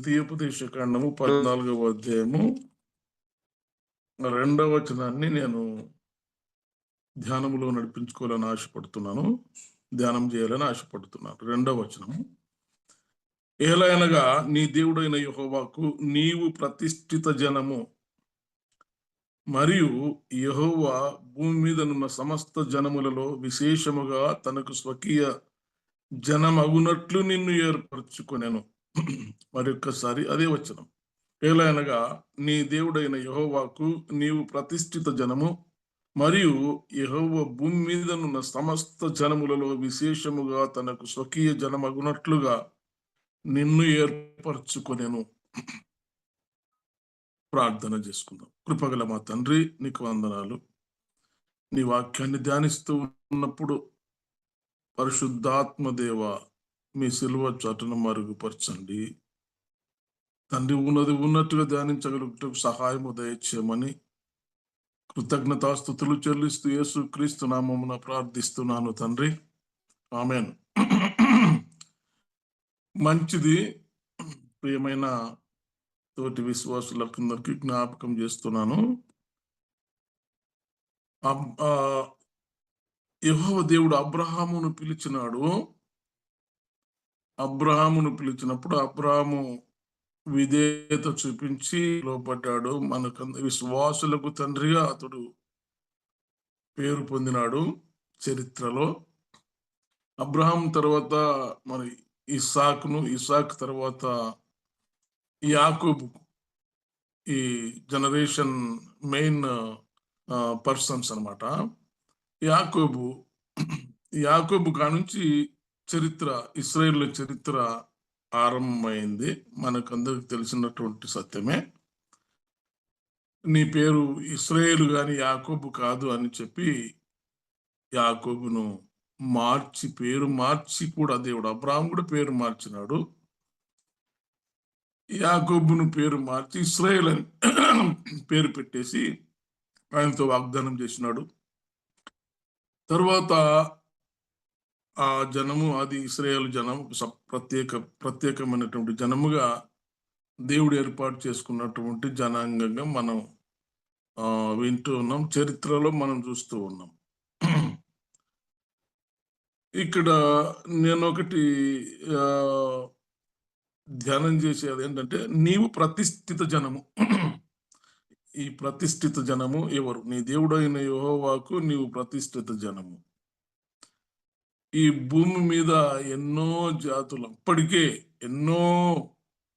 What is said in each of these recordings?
ద్వితీయోపదేశకాండము 14వ అధ్యాయము 2వ వచనాన్ని నేను ధ్యానములో నడిపించుకోవాలని ఆశపడుతున్నాను. ధ్యానం చేయాలని ఆశపడుతున్నాను. 2వ వచనము, ఏలయనగా నీ దేవుడైన యెహోవాకు నీవు ప్రతిష్ఠిత జనము, మరియు యెహోవా భూమి మీదనున్న సమస్త జనములలో విశేషముగా తనకు స్వకీయ జనమగునట్లు నిన్ను ఏర్పరచుకొనెను. మరొక్కసారి అదే వచనం, ఏలయనగా నీ దేవుడైన యెహోవాకు నీవు ప్రతిష్ఠిత జనము, మరియు యెహోవా భూమి మీదనున్న సమస్త జనములలో విశేషముగా తనకు స్వకీయ జనమగునట్లుగా నిన్ను ఏర్పరచుకొనెను. ప్రార్థన చేసుకుందాం. కృపగల మా తండ్రి, నీకు వందనాలు. నీ వాక్యాన్ని ధ్యానిస్తూ ఉన్నప్పుడు పరిశుద్ధాత్మ దేవ, మీ సిలువ చాటును మరుగుపరచండి తండ్రి. ఉన్నట్టుగా ధ్యానించగలుగుటకు సహాయము దయచేయమని కృతజ్ఞతాస్తుతులు చెల్లిస్తూ యేసు క్రీస్తు నామమున ప్రార్థిస్తున్నాను తండ్రి, ఆమేన్. మంచిది. ప్రియమైన తోటి విశ్వాసులందరికీ జ్ఞాపకం చేస్తున్నాను, యెహోవా దేవుడు అబ్రహామును పిలిచినాడు. అబ్రహామును పిలిచినప్పుడు అబ్రహాము విధేయత చూపించి లోపడ్డాడు. మనకు విశ్వాసులకు తండ్రిగా అతడు పేరు పొందినాడు చరిత్రలో. అబ్రహాం తర్వాత మరి ఇసాక్ తర్వాత యాకోబు ఈ జనరేషన్ మెయిన్ పర్సన్స్ అన్నమాట. యాకోబు కానుంచి చరిత్ర, ఇశ్రాయేలు చరిత్ర ఆరంభమైంది. మనకందరికి తెలిసినటువంటి సత్యమే. నీ పేరు ఇశ్రాయేలు గాని యాకోబు కాదు అని చెప్పి యాకోబును పేరు మార్చి కూడా దేవుడు, అబ్రహాం కూడా పేరు మార్చినాడు. యాకోబును పేరు మార్చి ఇశ్రాయేల్ అని పేరు పెట్టేసి ఆయనతో వాగ్దానం చేసినాడు. తర్వాత ఆ జనము, అది ఇశ్రాయేలు జనం, ప్రత్యేకమైనటువంటి జనముగా దేవుడు ఏర్పాటు చేసుకున్నటువంటి జనాంగంగా మనం వింటూ ఉన్నాం, చరిత్రలో మనం చూస్తూ ఉన్నాం. ఇక్కడ నేను ఒకటి ధ్యానం చేసేది ఏంటంటే, నీవు ప్రతిష్ఠిత జనము. ఈ ప్రతిష్ఠిత జనము ఎవరు? నీ దేవుడైన యెహోవాకు నీవు ప్రతిష్ఠిత జనము. ఈ భూమి మీద ఎన్నో జాతులు, అప్పటికే ఎన్నో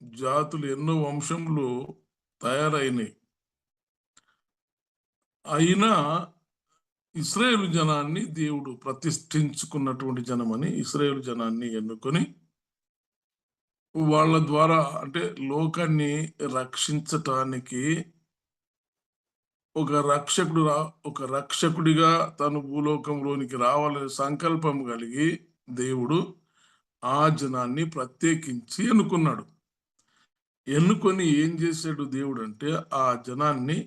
జాతులు, ఎన్నో వంశములు తయారైనవి. అయినా ఇశ్రాయేలు జనాన్ని దేవుడు ప్రతిష్ఠించుకున్నటువంటి జనమని ఇశ్రాయేలు జనాన్ని ఎన్నుకొని వాళ్ళ ద్వారా, అంటే లోకాన్ని రక్షించటానికి ఒక రక్షకుడిగా తను భూలోకంలోనికి రావాలనే సంకల్పం కలిగి దేవుడు ఆ జనాన్ని ప్రత్యేకించి ఎన్నుకున్నాడు. ఎన్నుకొని ఏం చేశాడు దేవుడు అంటే, ఆ జనాన్ని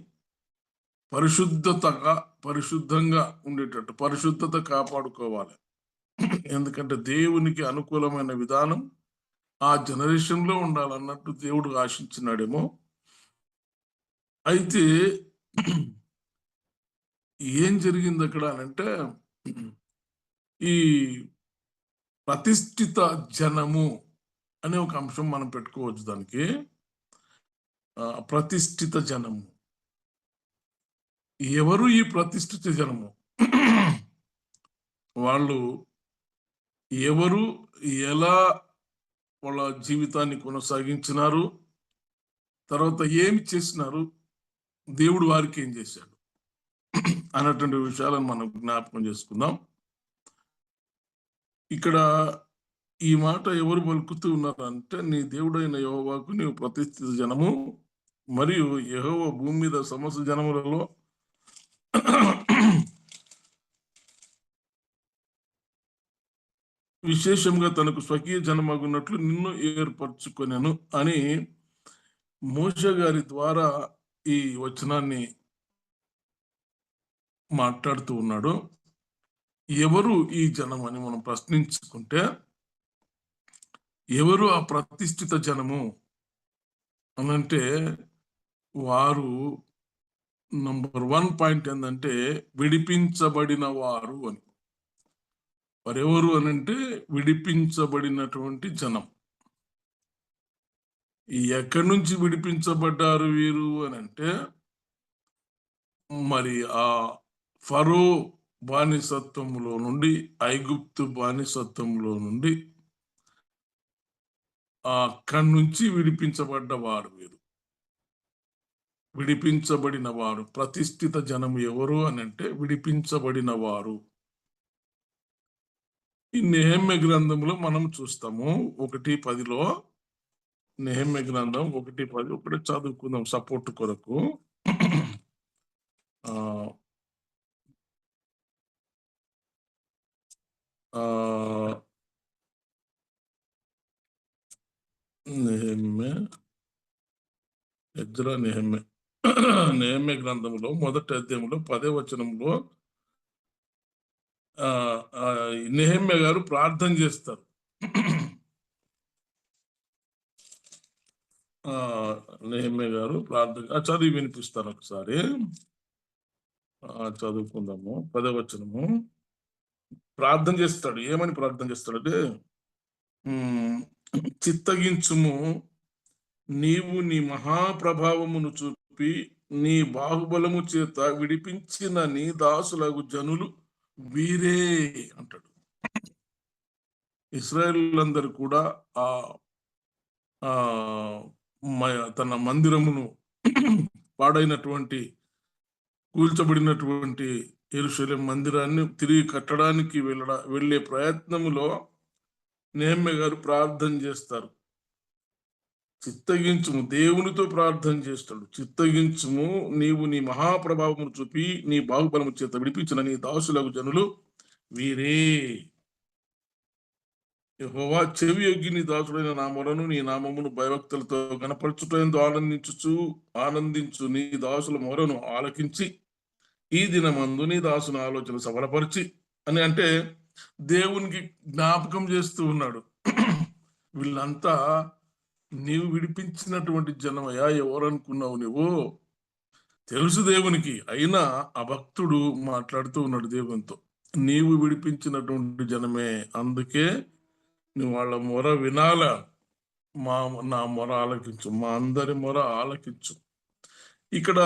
పరిశుద్ధంగా ఉండేటట్టు, పరిశుద్ధత కాపాడుకోవాలి. ఎందుకంటే దేవునికి అనుకూలమైన విధానం ఆ జనరేషన్లో ఉండాలన్నట్టు దేవుడు ఆశించినాడేమో. అయితే ఏం జరిగింది అక్కడ అంటే, ఈ ప్రతిష్ఠిత జనము అనే ఒక అంశం మనం పెట్టుకోవచ్చు దానికి. ప్రతిష్ఠిత జనము ఎవరు? ఈ ప్రతిష్ఠిత జనము వాళ్ళు ఎవరు? ఎలా వాళ్ళ జీవితాన్ని కొనసాగించినారు? తర్వాత ఏమి చేసినారు? దేవుడు వారికి ఏం చేశాడు అన్నటువంటి విషయాలను మనం జ్ఞాపకం చేసుకుందాం. ఇక్కడ ఈ మాట ఎవరు పలుకుతూ ఉన్నారంటే, నీ దేవుడైన యెహోవాకు నీవు ప్రతిష్ఠిత జనము, మరియు యెహోవా భూమి మీద సమస్త జనములలో విశేషంగా తనకు స్వకీయ జనమగున్నట్లు నిన్ను ఏర్పరచుకొనెను అని మోషే గారి ద్వారా ఈ వచనాన్ని మాట్లాడుతూ ఉన్నాడు. ఎవరు ఈ జనం అని మనం ప్రశ్నించుకుంటే, ఎవరు ఆ ప్రతిష్ఠిత జనము అనంటే వారు నంబర్ 1 పాయింట్ ఏందంటే విడిపించబడిన వారు అని. వారెవరు అనంటే విడిపించబడినటువంటి జనం. ఎక్కడి నుంచి విడిపించబడ్డారు వీరు అనంటే మరి ఆ ఫరో బానిసత్వంలో నుండి, ఐగుప్తు బానిసత్వంలో నుండి అక్కడి నుంచి విడిపించబడ్డ వారు వీరు. విడిపించబడిన వారు ప్రతిష్ఠిత జనం ఎవరు అనంటే విడిపించబడిన వారు. ఈ నెహెమ్యా గ్రంథంలో మనం చూస్తాము 1:10లో. నెహెమ్యా గ్రంథం 1:10 ఒకటే చదువుకుందాం సపోర్ట్ కొరకు. ఆ ఆ నెహెమ్యా, ఎజ్రా, నెహెమ్యా. నెహెమ్యా గ్రంథంలో మొదటి అధ్యాయంలో 10వ వచనంలో నెహెమ్యా గారు ప్రార్థన చేస్తారు. నెహెమ్యా గారు ప్రార్థన చదివి వినిపిస్తారు ఒకసారి. చదువుకుందాము 10వ వచనము. ప్రార్థన చేస్తాడు. ఏమని ప్రార్థన చేస్తాడంటే చిత్తగించుము, నీవు నీ మహాప్రభావమును చూపి నీ బాహుబలము చేత విడిపించిన నీ దాసులకు జనులు వీరే అంటాడు. ఇశ్రాయేలులందరూ కూడా ఆ తన మందిరమును పాడైనటువంటి కూల్చబడినటువంటి యెరూషలేము మందిరాన్ని తిరిగి కట్టడానికి వెళ్ళే ప్రయత్నములో నెహెమ్యా గారు ప్రార్థన చేస్తారు. చిత్తగించుము, దేవునితో ప్రార్థన చేస్తాడు. చిత్తగించుము, నీవు నీ మహాప్రభావమును చూపి నీ బాహుబలము చేత విడిపించిన నీ దాసులకు జనులు వీరే. యెహోవా చెవి యొగ్గి నీ దాసుడైన నా మొరను నీ నామమును భయభక్తులతో గణపరచుటందు ఆనందించు నీ దాసుల మొరను ఆలకించి ఈ దినమందు నీ దాసుని ఆలోచన సఫలపరిచి అని అంటే దేవునికి జ్ఞాపకం చేస్తూ ఉన్నాడు. వీళ్ళంతా నీవు విడిపించినటువంటి జనమయ్యా, ఎవరనుకున్నావు నువ్వు? తెలుసు దేవునికి, అయినా ఆ భక్తుడు మాట్లాడుతూ ఉన్నాడు దేవునితో. నీవు విడిపించినటువంటి జనమే, అందుకే నువ్వు వాళ్ళ మొర వినాల. నా మొర ఆలకించు, మా అందరి మొర ఆలకించు. ఇక్కడ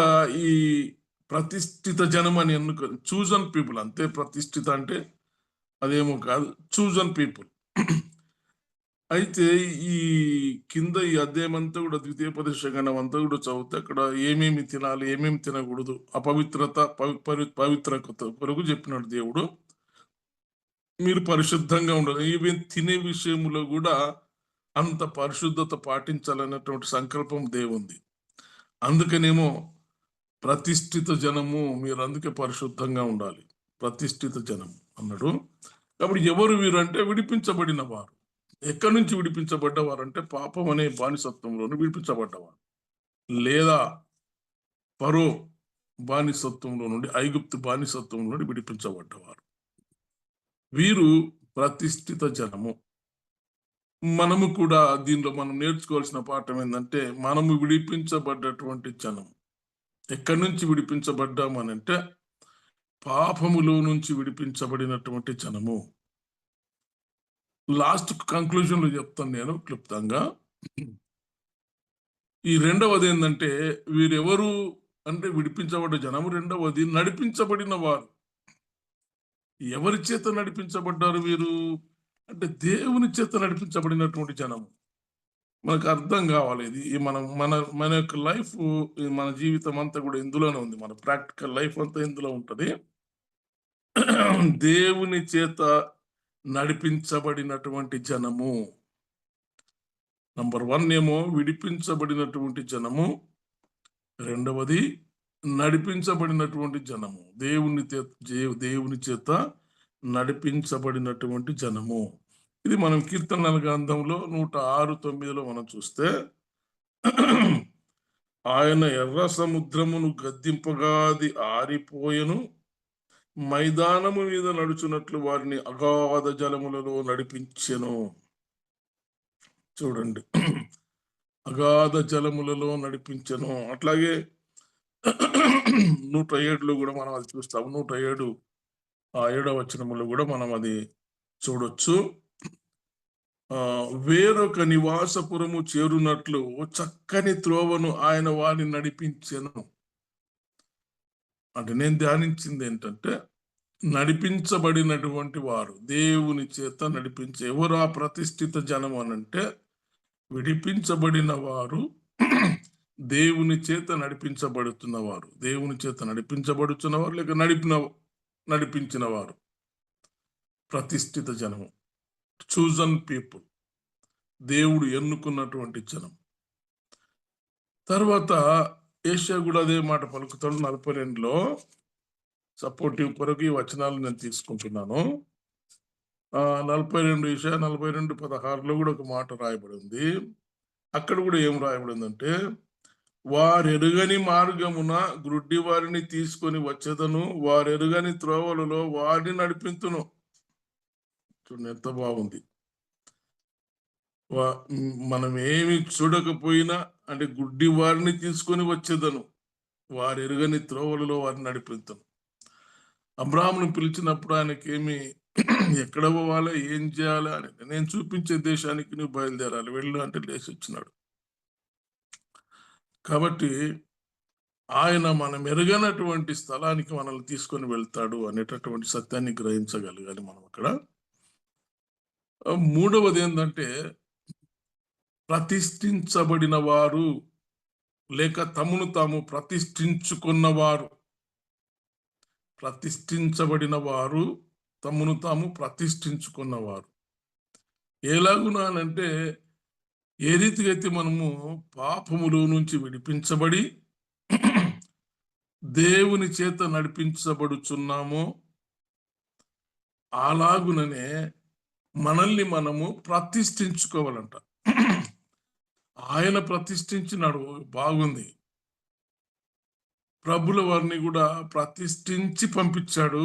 ఈ ప్రతిష్ఠిత జనం అని చూజన్ పీపుల్ అంతే. ప్రతిష్ఠిత అంటే అదేమో కాదు, చూజన్ పీపుల్. అయితే ఈ కింద ఈ అధ్యాయం అంతా కూడా ద్వితీయోపదేశ ఖండం అంతా కూడా చదివితే అక్కడ ఏమేమి తినాలి, ఏమేమి తినకూడదు, అపవిత్రత పవిత్రత కొరకు చెప్పినాడు దేవుడు. మీరు పరిశుద్ధంగా ఉండాలి. ఈవెన్ తినే విషయంలో కూడా అంత పరిశుద్ధత పాటించాలన్నటువంటి సంకల్పం దేవుంది. అందుకనేమో ప్రతిష్ఠిత జనము, మీరు అందుకే పరిశుద్ధంగా ఉండాలి, ప్రతిష్ఠిత జనం అన్నాడు. కాబట్టి ఎవరు వీరు అంటే విడిపించబడిన వారు. ఎక్కడి నుంచి విడిపించబడ్డవారు అంటే పాపం అనే బానిసత్వంలోని విడిపించబడ్డవారు, లేదా ఫరో బానిసత్వంలో నుండి, ఐగుప్తు బానిసత్వం నుండి విడిపించబడ్డవారు. వీరు ప్రతిష్ఠిత జనము. మనము కూడా దీనిలో మనం నేర్చుకోవాల్సిన పాఠం ఏంటంటే మనము విడిపించబడ్డటువంటి జనం. ఎక్కడి నుంచి విడిపించబడ్డామనంటే పాపములో నుంచి విడిపించబడినటువంటి జనము. లాస్ట్ కంక్లూజన్లో చెప్తాను నేను క్లుప్తంగా. ఈ రెండవది ఏంటంటే వీరెవరు అంటే విడిపించబడ్డ జనము. రెండవది నడిపించబడిన వారు. ఎవరి చేత నడిపించబడ్డారు వీరు అంటే దేవుని చేత నడిపించబడినటువంటి జనము. మనకు అర్థం కావాలి ఇది. మనం మన మన యొక్క లైఫ్, మన జీవితం అంతా కూడా ఇందులోనే ఉంది. మన ప్రాక్టికల్ లైఫ్ అంతా ఇందులో ఉంటుంది. దేవుని చేత నడిపించబడినటువంటి జనము. నంబర్ 1 ఏమో విడిపించబడినటువంటి జనము. రెండవది నడిపించబడినటువంటి జనము. దేవుని చేత నడిపించబడినటువంటి జనము. ఇది మనం కీర్తనల గ్రంథంలో 106:9లో మనం చూస్తే ఆయన ఎర్ర సముద్రమును గద్దింపగాది ఆరిపోయెను, మైదానము మీద నడుచున్నట్లు వారిని అగాధ జలములలో నడిపించెను. చూడండి, అగాధ జలములలో నడిపించెను. అట్లాగే 107లో కూడా మనం అది చూస్తాం. 107 7వ వచనములో కూడా మనం అది చూడొచ్చు. వేరొక నివాసపురము చేరునట్లు చక్కని త్రోవను ఆయన వారిని నడిపించెను. అంటే నేను ధ్యానించింది ఏంటంటే, నడిపించబడినటువంటి వారు, దేవుని చేత నడిపించే ఎవరు ఆ ప్రతిష్ఠిత జనం అనంటే, విడిపించబడిన వారు, దేవుని చేత నడిపించబడుతున్నవారు, దేవుని చేత నడిపించబడుతున్నవారు, లేక నడిపించిన వారు ప్రతిష్ఠిత జనము, చూజన్ పీపుల్, దేవుడు ఎన్నుకున్నటువంటి జనం. తర్వాత ఏషియా కూడా అదే మాట పలుకుతాడు 42లో. సపోర్టివ్ కొరకు ఈ వచనాలు నేను తీసుకుంటున్నాను. 42 ఏషియా 42:16లో కూడా ఒక మాట రాయబడి ఉంది. అక్కడ కూడా ఏం రాయబడి ఉందంటే, వారెరుగని మార్గమున గ్రుడ్డి వారిని తీసుకొని వచ్చేదను, వారెరుగని త్రోవలలో వారిని నడిపింతును. చూడండి ఎంత బాగుంది. మనం ఏమి చూడకపోయినా అంటే గుడ్డి వారిని తీసుకొని వచ్చేదను, వారెరుగని త్రోవలలో వారిని నడిపింతును. అబ్రాహామును పిలిచినప్పుడు ఆయనకేమి ఎక్కడ పోవాలో ఏం చేయాలో అని, నేను చూపించే దేశానికి నువ్వు బయలుదేరాలి, వెళ్ళు అంటే లేచి వచ్చినాడు. కాబట్టి ఆయన మనం ఎరగనటువంటి స్థలానికి మనల్ని తీసుకొని వెళ్తాడు అనేటటువంటి సత్యాన్ని గ్రహించగలగాలి మనం అక్కడ. మూడవది ఏంటంటే, ప్రతిష్ఠించబడిన వారు లేక తమను తాము ప్రతిష్ఠించుకున్నవారు. ప్రతిష్ఠించబడిన వారు, తమను తాము ప్రతిష్ఠించుకున్నవారు ఎలాగునానంటే, ఏ రీతిగా అయితే మనము పాపములో నుంచి విడిపించబడి దేవుని చేత నడిపించబడుచున్నామో, అలాగుననే మనల్ని మనము ప్రతిష్ఠించుకోవాలంట. ఆయన ప్రతిష్ఠించినాడు, బాగుంది. ప్రభుల వారిని కూడా ప్రతిష్ఠించి పంపించాడు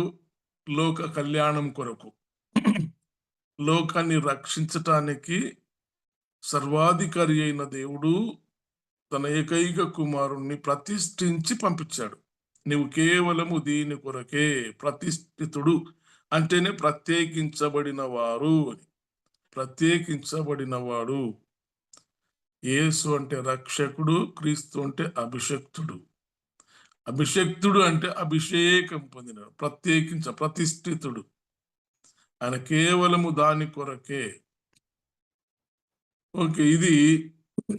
లోక కళ్యాణం కొరకు. లోకాన్ని రక్షించటానికి సర్వాధికారి అయిన దేవుడు తన ఏకైక కుమారుణ్ణి ప్రతిష్ఠించి పంపించాడు. నువ్వు కేవలము దీని కొరకే, ప్రతిష్ఠితుడు అంటేనే ప్రత్యేకించబడిన వారు అని. ప్రత్యేకించబడిన వాడు. యేసు అంటే రక్షకుడు, క్రీస్తు అంటే అభిషక్తుడు. అభిషక్తుడు అంటే అభిషేకం పొందినాడు, ప్రతిష్ఠితుడు. ఆయన కేవలము దాని కొరకే. ఓకే, ఇది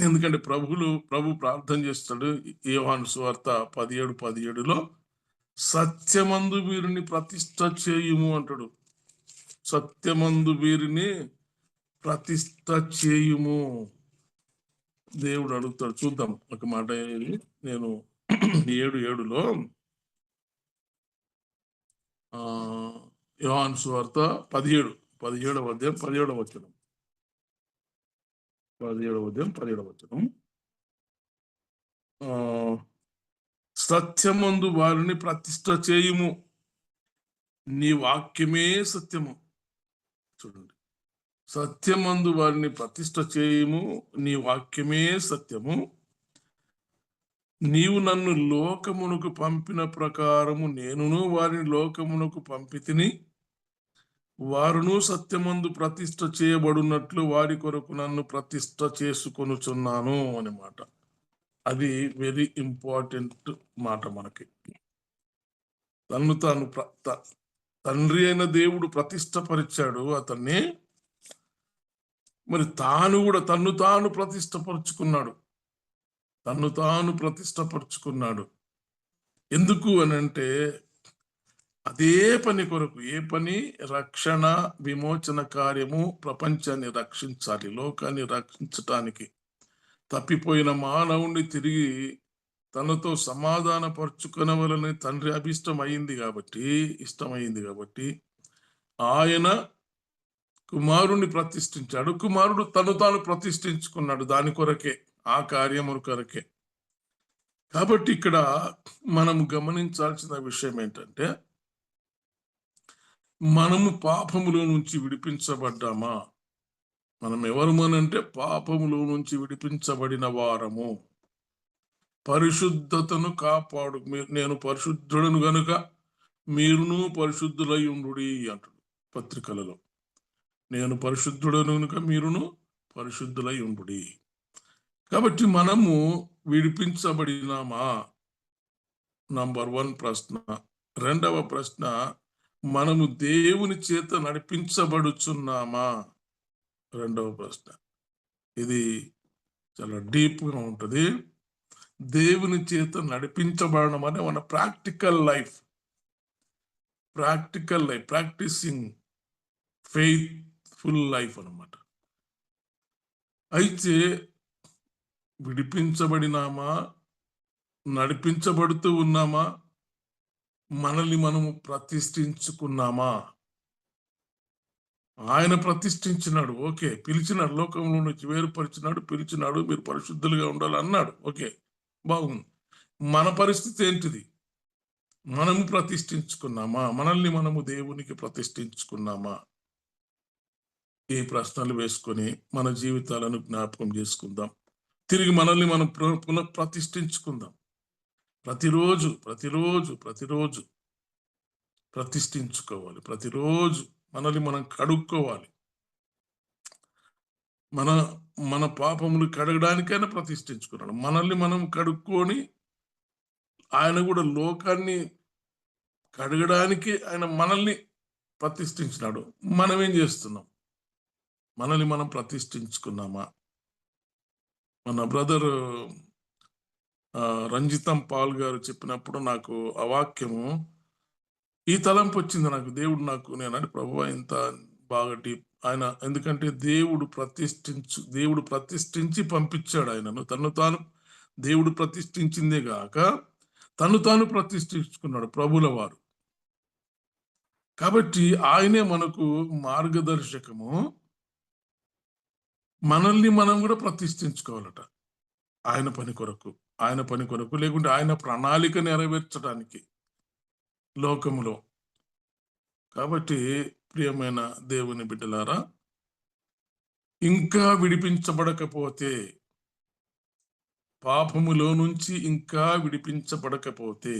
ఎందుకంటే ప్రభు ప్రార్థన చేస్తాడు. యోహాను సువార్త 17:17లో సత్యమందు వీరిని ప్రతిష్ఠ చేయుము అంటాడు. సత్యమందు వీరిని ప్రతిష్ఠ చేయుము దేవుడు అడుగుతాడు. చూద్దాం ఒక మాట. నేను 7:7లో యోహాను సువార్త 17వ అధ్యాయం 17వ వచనం. 17వ అధ్యాయం 17వ వచనం. సత్యమందు వారిని ప్రతిష్ఠ చేయుము, నీ వాక్యమే సత్యము. చూడండి, సత్యమందు వారిని ప్రతిష్ఠ చేయుము, నీ వాక్యమే సత్యము. నీవు నన్ను లోకమునకు పంపిన ప్రకారము నేనును వారిని లోకమునకు పంపితిని, వారును సత్యమందు ప్రతిష్ఠ చేయబడినట్లు వారి కొరకు నన్ను ప్రతిష్ఠ చేసుకొనుచున్నాను అన్నమాట. అది వెరీ ఇంపార్టెంట్ మాట మనకి. తండ్రి అయిన దేవుడు ప్రతిష్టపరిచాడు అతన్ని, మరి తాను కూడా తన్ను తాను ప్రతిష్టపరుచుకున్నాడు. ఎందుకు అని అంటే, అదే పని కొరకు. ఏ పని? రక్షణ, విమోచన కార్యము. ప్రపంచాన్ని రక్షించాలి, లోకాన్ని రక్షించటానికి. తప్పిపోయిన మానవుణ్ణి తిరిగి తనతో సమాధానపరుచుకునవలని తండ్రి ఇష్టమైంది కాబట్టి ఆయన కుమారుణ్ణి ప్రతిష్ఠించాడు. కుమారుడు తను తాను ప్రతిష్ఠించుకున్నాడు దాని కొరకే, ఆ కార్యము కొరకే. కాబట్టి ఇక్కడ మనము గమనించాల్సిన విషయం ఏంటంటే, మనము పాపములో నుంచి విడిపించబడ్డామా? మనం ఎవరమనంటే పాపములో నుంచి విడిపించబడిన వారము. పరిశుద్ధతను కాపాడు. నేను పరిశుద్ధుడను గనుక మీరును పరిశుద్ధులై ఉండుడి అంటాడు పత్రికలలో. నేను పరిశుద్ధుడను గనుక మీరును పరిశుద్ధులై ఉండుడి. కాబట్టి మనము విడిపించబడినామా? నంబర్ 1 ప్రశ్న. రెండవ ప్రశ్న, మనము దేవుని చేత నడిపించబడుచున్నామా? రెండవ ప్రశ్న. ఇది చాలా డీప్‌గా ఉంటది. దేవుని చేత నడిపించబడడం అనే మన practical life, practising faithful life అన్నమాట. అయితే విడిపించబడినామా? నడిపించబడుతూ ఉన్నామా? మనల్ని మనము ప్రతిష్ఠించుకున్నామా? ఆయన ప్రతిష్ఠించినాడు. ఓకే. పిలిచినాడు, లోకంలో నుంచి వేరుపరిచినాడు, పిలిచినాడు, మీరు పరిశుద్ధులుగా ఉండాలి అన్నాడు. ఓకే, బాగుంది. మన పరిస్థితి ఏంటిది? మనము ప్రతిష్ఠించుకున్నామా? మనల్ని మనము దేవునికి ప్రతిష్ఠించుకున్నామా? ఈ ప్రశ్నలు వేసుకొని మన జీవితాలను జ్ఞాపకం చేసుకుందాం. తిరిగి మనల్ని మనం పునః ప్రతిష్ఠించుకుందాం. ప్రతిరోజు ప్రతిరోజు ప్రతిరోజు ప్రతిష్ఠించుకోవాలి. ప్రతిరోజు మనల్ని మనం కడుక్కోవాలి. మన మన పాపములు కడగడానికైనా ప్రతిష్ఠించుకున్నాడు. మనల్ని మనం కడుక్కొని ఆయన కూడా లోకాన్ని కడగడానికి ఆయన మనల్ని ప్రతిష్ఠించినాడు. మనం ఏం చేస్తున్నాం? మనల్ని మనం ప్రతిష్ఠించుకున్నామా? మన బ్రదర్ రంజితం పాల్ గారు చెప్పినప్పుడు నాకు ఆ వాక్యము, ఈ తలంపు వచ్చింది నాకు. నేను అంటే ప్రభువా ఇంత బాగా డీప్ ఆయన, ఎందుకంటే దేవుడు ప్రతిష్ఠించి పంపించాడు ఆయనను. దేవుడు ప్రతిష్ఠించిందే గాక తను తాను ప్రతిష్ఠించుకున్నాడు ప్రభుల వారు. కాబట్టి ఆయనే మనకు మార్గదర్శకము. మనల్ని మనం కూడా ప్రతిష్ఠించుకోవాలట ఆయన పని కొరకు, లేకుంటే ఆయన ప్రణాళిక నెరవేర్చడానికి లోకములో. కాబట్టి ప్రియమైన దేవుని బిడ్డలారా, ఇంకా విడిపించబడకపోతే, పాపములో నుంచి ఇంకా విడిపించబడకపోతే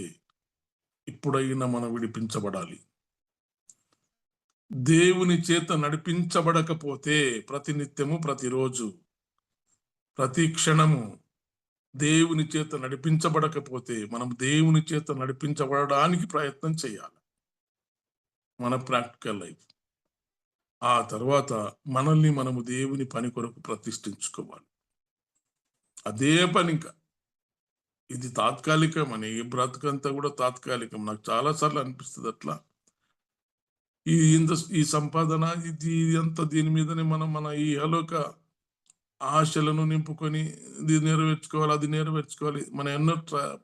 ఇప్పుడైనా మనం విడిపించబడాలి. దేవుని చేత నడిపించబడకపోతే ప్రతినిత్యము, ప్రతిరోజు, ప్రతి క్షణము దేవుని చేత నడిపించబడకపోతే మనం దేవుని చేత నడిపించబడడానికి ప్రయత్నం చేయాలి. మన ప్రాక్టికల్ లైఫ్. ఆ తర్వాత మనల్ని మనము దేవుని పని కొరకు ప్రతిష్ఠించుకోవాలి. అదే పని. ఇంకా ఇది తాత్కాలికం అని, ఈ బ్రతుకంతా కూడా తాత్కాలికం. నాకు చాలాసార్లు అనిపిస్తుంది అట్లా. ఈ సంపాదన ఇది అంతా దీని మీదనే మనం మన ఈ అలోక ఆశలను నింపుకొని ఇది నెరవేర్చుకోవాలి, అది నెరవేర్చుకోవాలి, మనం ఎన్నో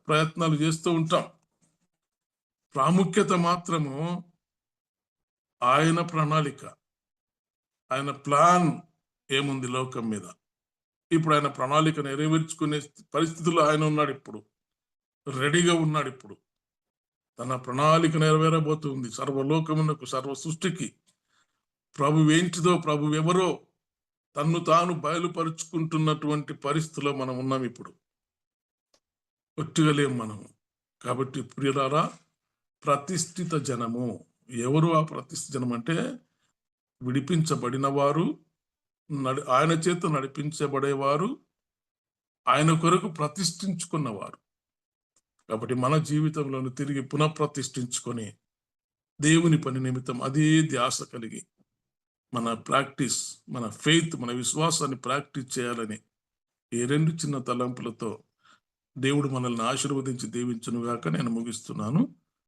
ప్రయత్నాలు చేస్తూ ఉంటాం. ప్రాముఖ్యత మాత్రము ఆయన ప్రణాళిక, ఆయన ప్లాన్ ఏముంది లోకం మీద. ఇప్పుడు ఆయన ప్రణాళిక నెరవేర్చుకునే పరిస్థితుల్లో ఆయన ఉన్నాడు. ఇప్పుడు రెడీగా ఉన్నాడు. ఇప్పుడు తన ప్రణాళిక నెరవేరబోతుంది. సర్వలోకమునకు, సర్వ సృష్టికి ప్రభు ఏంటిదో, ప్రభు ఎవరో తన్ను తాను బయలుపరుచుకుంటున్నటువంటి పరిస్థితిలో మనం ఉన్నాం. ఇప్పుడు ఒట్టుగలేం మనము. కాబట్టి ప్రియులారా, ప్రతిష్ఠిత జనము ఎవరు? ఆ ప్రతిష్ఠిత జనం అంటే విడిపించబడిన వారు, ఆయన చేత నడిపించబడేవారు, ఆయన కొరకు ప్రతిష్ఠించుకున్నవారు. కాబట్టి మన జీవితంలో తిరిగి పునఃప్రతిష్ఠించుకొని దేవుని పని నిమిత్తం అదే ధ్యాస కలిగి మన ఫెయిత్, మన విశ్వాసాన్ని ప్రాక్టీస్ చేయాలని ఈ 2 చిన్న తలంపులతో దేవుడు మనల్ని ఆశీర్వదించి దీవించునుగాక నేను ముగిస్తున్నాను.